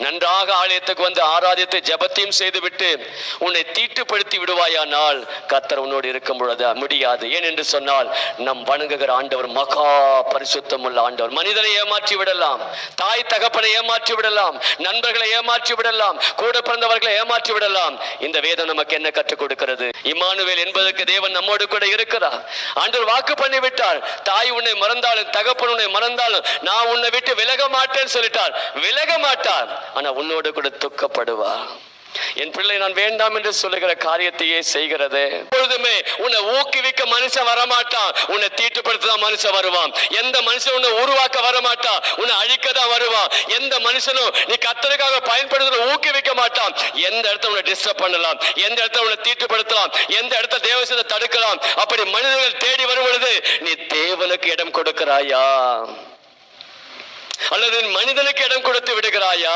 நன்றாக ஆலயத்துக்கு வந்து ஆராதித்து ஜெபத்தையும் செய்துவிட்டு உன்னை தீட்டுப்படுத்தி விடுவாயானால் கர்த்தர் உன்னோடு இருக்க முடியாது. ஏன் என்று சொன்னால் நம் வணங்குகிற ஆண்டவர் மகா பரிசுத்தம் உள்ள ஆண்டவர். மனிதனை ஏமாற்றி விடலாம், தாய் தகப்பனை ஏமாற்றி விடலாம், நண்பர்களை ஏமாற்றி விடலாம், கூட பிறந்தவர்களை ஏமாற்றி விடலாம். இந்த வேதம் நமக்கு என்ன கற்றுக் கொடுக்கிறது? இம்மானுவேல் என்பதற்கு தேவன் நம்மோடு கூட இருக்கிறார். ஆண்டவர் வாக்கு பண்ணி விட்டார், தாய் உன்னை மறந்தாலும் தகப்பன் உன்னை மறந்தாலும் நான் உன்னை விட்டு விலக மாட்டேன்னு சொல்லிட்டார். விலக மாட்டார், ஆனா உன்னோடு கூட துக்கப்படுவார். என் பிள்ளை நான் வேண்டாம் என்று சொல்லுகிற காரியத்தையே செய்கிறது. எப்பொழுதுமே உன்னை ஊக்குவிக்க மனுஷன் வரமாட்டான், உன்னை தீட்டுப்படுத்ததான் மனுஷன் வருவான். எந்த மனுஷன் உன்னை உருவாக்க வரமாட்டான், உன்னை அழிக்கதான் வருவான். எந்த மனுஷனும் நீ கர்த்தருக்காக பயன்படுத்த ஊக்குவிக்க மாட்டான். எந்த இடத்துல உன்னை டிஸ்டர்ப் பண்ணலாம், எந்த இடத்துல உன்னை தீட்டுப்படுத்தலாம், எந்த இடத்துல தேவசத்தை தடுக்கலாம். அப்படி மனிதர்கள் தேடி வரும் பொழுது நீ தேவனுக்கு இடம் கொடுக்கிறாயா அல்லது மனிதனுக்கு இடம் கொடுத்து விடுகிறாயா?